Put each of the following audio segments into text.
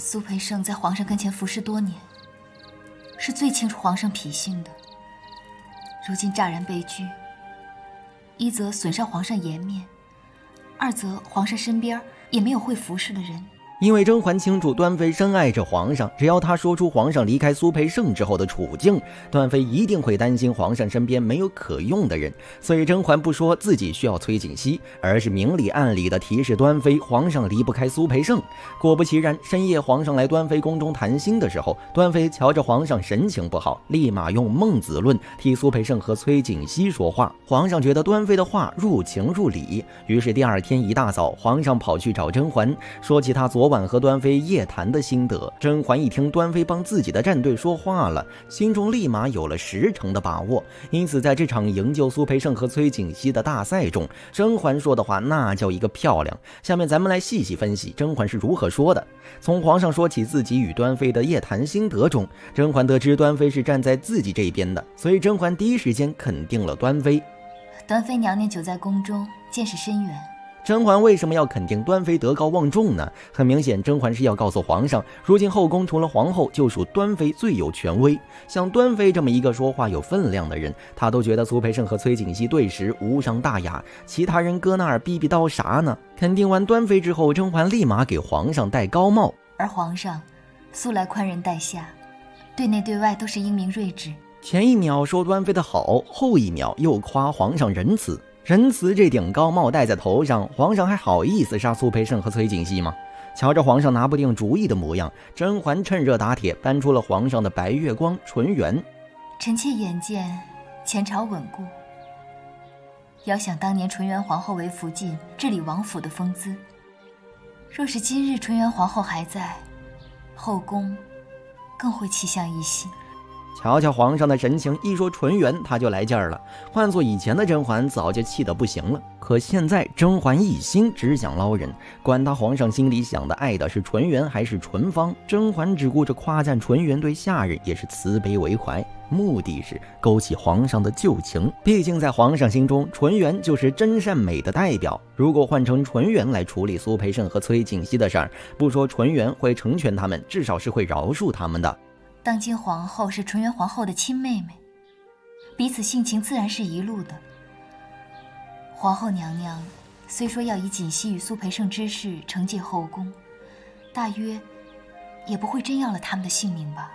苏培盛在皇上跟前服侍多年，是最清楚皇上脾性的。如今乍然被拒，一则损伤皇上颜面，二则皇上身边也没有会服侍的人。因为甄嬛清楚端妃深爱着皇上，只要她说出皇上离开苏培盛之后的处境，端妃一定会担心皇上身边没有可用的人。所以甄嬛不说自己需要崔槿汐，而是明里暗里的提示端妃皇上离不开苏培盛。果不其然，深夜皇上来端妃宫中谈心的时候，端妃瞧着皇上神情不好，立马用孟子论替苏培盛和崔槿汐说话。皇上觉得端妃的话入情入理，于是第二天一大早，皇上跑去找甄嬛，说起他昨晚和端妃夜谈的心得。甄嬛一听端妃帮自己的战队说话了，心中立马有了10成的把握。因此在这场营救苏培盛和崔槿汐的大赛中，甄嬛说的话那叫一个漂亮。下面咱们来细细分析甄嬛是如何说的。从皇上说起自己与端妃的夜谈心得中，甄嬛得知端妃是站在自己这边的，所以甄嬛第一时间肯定了端妃。端妃娘娘久在宫中，见识深远。甄嬛为什么要肯定端妃德高望重呢？很明显，甄嬛是要告诉皇上，如今后宫除了皇后，就属端妃最有权威。像端妃这么一个说话有分量的人，她都觉得苏培盛和崔槿汐对时无伤大雅，其他人搁那儿逼逼叨啥呢？肯定完端妃之后，甄嬛立马给皇上戴高帽。而皇上素来宽仁待下，对内对外都是英明睿智。前一秒说端妃的好，后一秒又夸皇上仁慈。仁慈这顶高帽戴在头上，皇上还好意思杀苏培盛和崔槿汐吗？瞧着皇上拿不定主意的模样，甄嬛趁热打铁，搬出了皇上的白月光纯元。臣妾眼见前朝稳固，遥想当年纯元皇后为福晋治理王府的风姿，若是今日纯元皇后还在，后宫更会气象一新。瞧瞧皇上的神情，一说纯元他就来劲儿了。换做以前的甄嬛早就气得不行了，可现在甄嬛一心只想捞人，管他皇上心里想的爱的是纯元还是纯芳，甄嬛只顾着夸赞纯元对下人也是慈悲为怀，目的是勾起皇上的旧情。毕竟在皇上心中，纯元就是真善美的代表。如果换成纯元来处理苏培盛和崔槿汐的事儿，不说纯元会成全他们，至少是会饶恕他们的。当今皇后是纯元皇后的亲妹妹，彼此性情自然是一路的。皇后娘娘虽说要以槿汐与苏培盛之事惩戒后宫，大约也不会真要了他们的性命吧。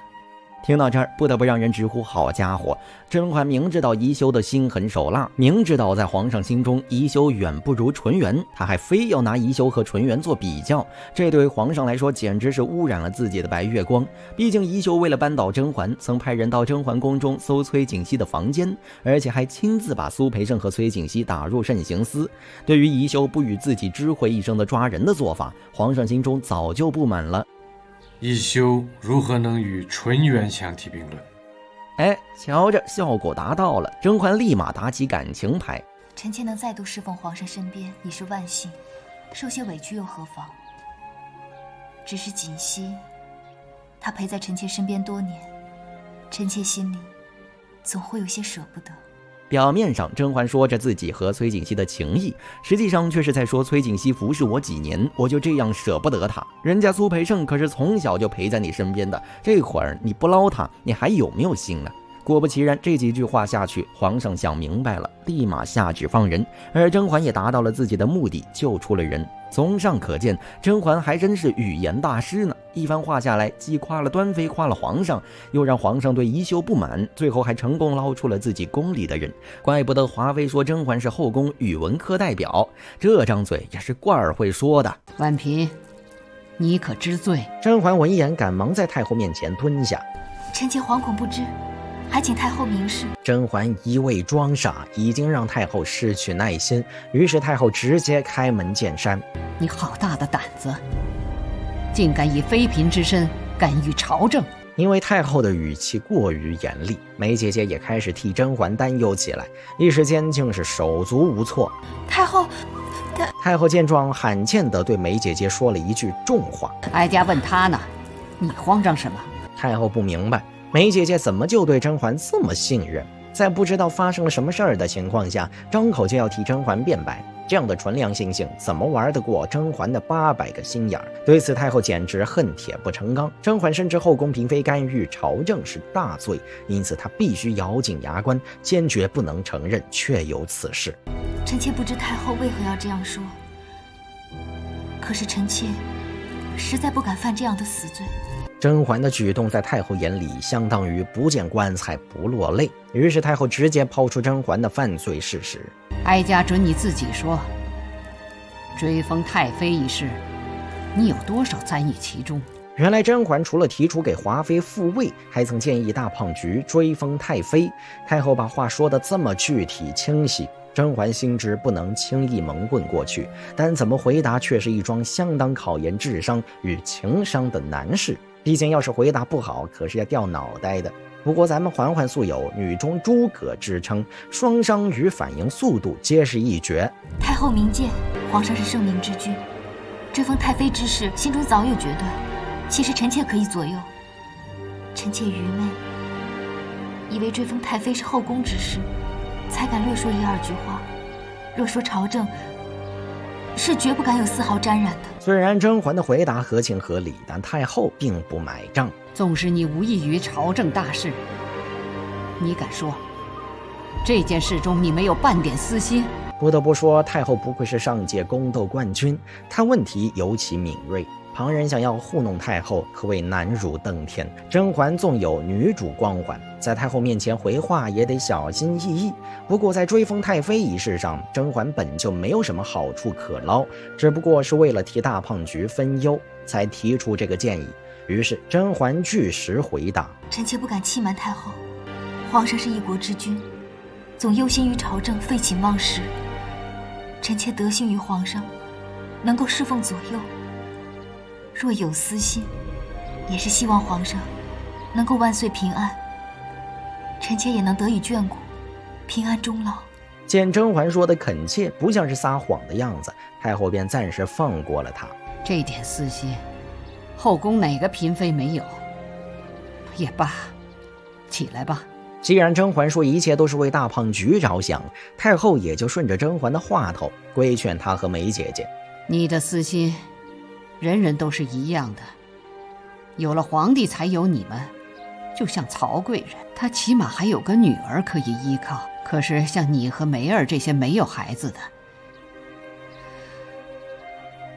听到这儿，不得不让人直呼好家伙，甄嬛明知道宜修的心狠手辣，明知道在皇上心中宜修远不如纯元，她还非要拿宜修和纯元做比较，这对皇上来说简直是污染了自己的白月光。毕竟宜修为了扳倒甄嬛，曾派人到甄嬛宫中搜崔槿汐的房间，而且还亲自把苏培盛和崔槿汐打入慎刑司。对于宜修不与自己知会一声的抓人的做法，皇上心中早就不满了。宜修如何能与纯元相提并论？哎，瞧着效果达到了，甄嬛立马打起感情牌。臣妾能再度侍奉皇上身边已是万幸，受些委屈又何妨？只是槿汐，她陪在臣妾身边多年，臣妾心里总会有些舍不得。表面上甄嬛说着自己和崔槿汐的情谊，实际上却是在说崔槿汐服侍我几年，我就这样舍不得她。人家苏培盛可是从小就陪在你身边的，这会儿你不捞他，你还有没有心呢？果不其然，这几句话下去，皇上想明白了，立马下旨放人，而甄嬛也达到了自己的目的，救出了人。从上可见，甄嬛还真是语言大师呢。一番话下来，既夸了端妃，夸了皇上，又让皇上对宜修不满，最后还成功捞出了自己宫里的人。怪不得华妃说甄嬛是后宫语文科代表，这张嘴也是罐儿会说的。婉嫔，你可知罪？甄嬛闻言，赶忙在太后面前蹲下。臣妾惶恐不知，还请太后明示。甄嬛一味装傻，已经让太后失去耐心，于是太后直接开门见山。你好大的胆子，竟敢以妃嫔之身干预朝政！因为太后的语气过于严厉，梅姐姐也开始替甄嬛担忧起来，一时间竟是手足无措。太后见状，罕见地对梅姐姐说了一句重话：哀家问她呢，你慌张什么？太后不明白梅姐姐怎么就对甄嬛这么信任，在不知道发生了什么事儿的情况下，张口就要替甄嬛辩白。这样的纯良心性，怎么玩得过甄嬛的800个心眼儿？对此，太后简直恨铁不成钢。甄嬛深知后宫嫔妃干预朝政是大罪，因此她必须咬紧牙关，坚决不能承认确有此事。臣妾不知太后为何要这样说，可是臣妾实在不敢犯这样的死罪。甄嬛的举动在太后眼里相当于不见棺材不落泪，于是太后直接抛出甄嬛的犯罪事实。哀家准你自己说，追封太妃一事，你有多少参与其中？原来甄嬛除了提出给华妃复位，还曾建议大胖菊追封太妃。太后把话说得这么具体清晰，甄嬛心知不能轻易蒙混过去，但怎么回答却是一桩相当考验智商与情商的难事。毕竟要是回答不好，可是要掉脑袋的。不过咱们嬛嬛素有女中诸葛之称，双商与反应速度皆是一绝。太后明鉴，皇上是圣明之君，追封太妃之事心中早有决断，其实臣妾可以左右。臣妾愚昧，以为追封太妃是后宫之事，才敢略说1、2句话。若说朝政，是绝不敢有丝毫沾染的。虽然甄嬛的回答合情合理，但太后并不买账。纵使你无异于朝政大事，你敢说这件事中你没有半点私心？不得不说，太后不愧是上届宫斗冠军，她问题尤其敏锐。旁人想要糊弄太后，可谓难如登天。甄嬛纵有女主光环，在太后面前回话也得小心翼翼。不过在追封太妃一事上，甄嬛本就没有什么好处可捞，只不过是为了替大胖菊分忧，才提出这个建议。于是甄嬛据实回答：臣妾不敢欺瞒太后，皇上是一国之君，总忧心于朝政，废寝忘食。臣妾得幸于皇上，能够侍奉左右。若有私心，也是希望皇上能够万岁平安，臣妾也能得以眷顾，平安终老。见甄嬛说的恳切，不像是撒谎的样子，太后便暂时放过了她。这点私心，后宫哪个嫔妃没有？也罢，起来吧。既然甄嬛说一切都是为大胖菊着想，太后也就顺着甄嬛的话头，规劝她和梅姐姐：你的私心人人都是一样的，有了皇帝才有你们。就像曹贵人，她起码还有个女儿可以依靠，可是像你和梅儿这些没有孩子的，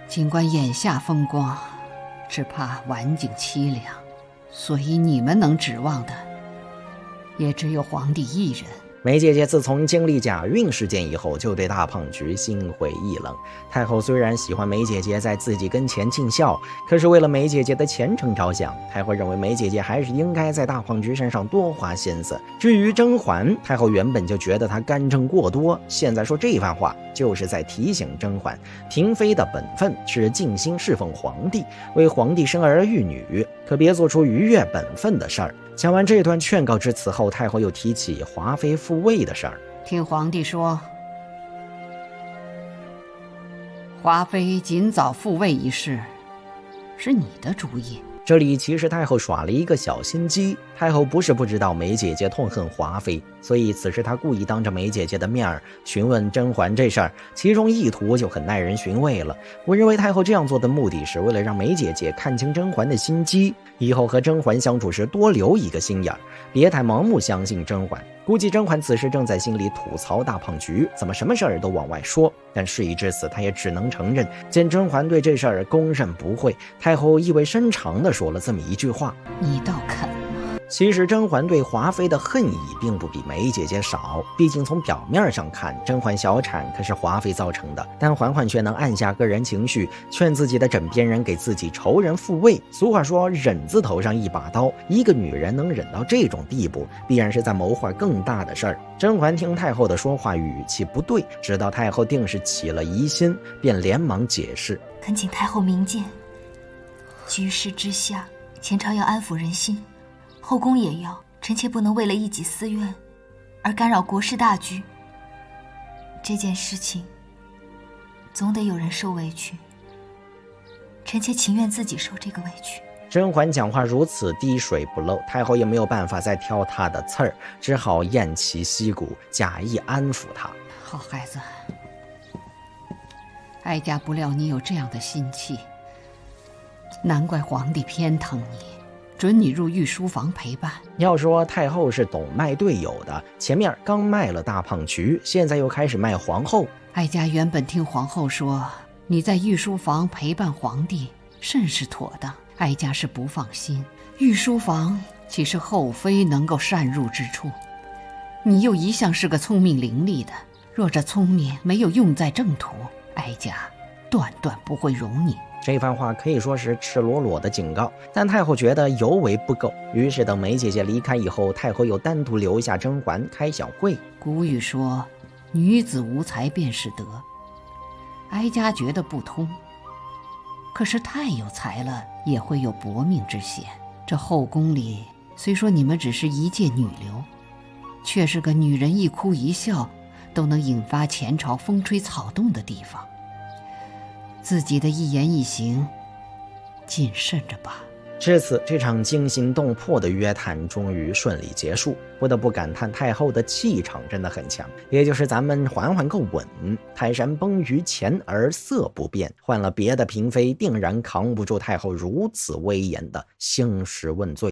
尽管眼下风光，只怕晚景凄凉，所以你们能指望的也只有皇帝一人。梅姐姐自从经历假孕事件以后，就对大胖菊心灰意冷。太后虽然喜欢梅姐姐在自己跟前尽孝，可是为了梅姐姐的前程着想，太后认为梅姐姐还是应该在大胖菊身上多花心思。至于甄嬛，太后原本就觉得她干政过多，现在说这番话就是在提醒甄嬛，嫔妃的本分是尽心侍奉皇帝，为皇帝生儿育女，可别做出逾越本分的事儿。讲完这段劝告之词后，太后又提起华妃复位的事儿。听皇帝说，华妃尽早复位一事是你的主意。这里其实太后耍了一个小心机。太后不是不知道梅姐姐痛恨华妃，所以此时她故意当着梅姐姐的面询问甄嬛这事儿，其中意图就很耐人寻味了。我认为太后这样做的目的是为了让梅姐姐看清甄嬛的心机，以后和甄嬛相处时多留一个心眼儿，别太盲目相信甄嬛。估计甄嬛此时正在心里吐槽大胖菊怎么什么事儿都往外说，但事已至此，她也只能承认。见甄嬛对这事儿公认不讳，太后意味深长地说了这么一句话：你倒肯吗？其实甄嬛对华妃的恨意并不比梅姐姐少，毕竟从表面上看，甄嬛小产可是华妃造成的，但嬛嬛却能按下个人情绪，劝自己的枕边人给自己仇人复位。俗话说忍字头上一把刀，一个女人能忍到这种地步，必然是在谋划更大的事儿。甄嬛听太后的说话语气不对，知道太后定是起了疑心，便连忙解释：恳请太后明鉴，局势之下，前朝要安抚人心，后宫也要，臣妾不能为了一己私怨而干扰国事大局。这件事情总得有人受委屈，臣妾情愿自己受这个委屈。甄嬛讲话如此滴水不漏，太后也没有办法再挑她的刺儿，只好偃旗息鼓，假意安抚她。好孩子，哀家不料你有这样的心气，难怪皇帝偏疼你，准你入御书房陪伴。要说太后是懂卖队友的，前面刚卖了大胖渠，现在又开始卖皇后。哀家原本听皇后说你在御书房陪伴皇帝甚是妥当，哀家是不放心。御书房岂是后妃能够擅入之处？你又一向是个聪明伶俐的，若这聪明没有用在正途，哀家断断不会容你。这番话可以说是赤裸裸的警告，但太后觉得尤为不够，于是等梅姐姐离开以后，太后又单独留下甄嬛开小会。古语说女子无才便是德，哀家觉得不通，可是太有才了也会有薄命之险。这后宫里虽说你们只是一介女流，却是个女人一哭一笑都能引发前朝风吹草动的地方，自己的一言一行谨慎着吧。至此，这场惊心动魄的约谈终于顺利结束。不得不感叹太后的气场真的很强，也就是咱们嬛嬛够稳，泰山崩于前而色不变，换了别的嫔妃定然扛不住太后如此威严的兴师问罪。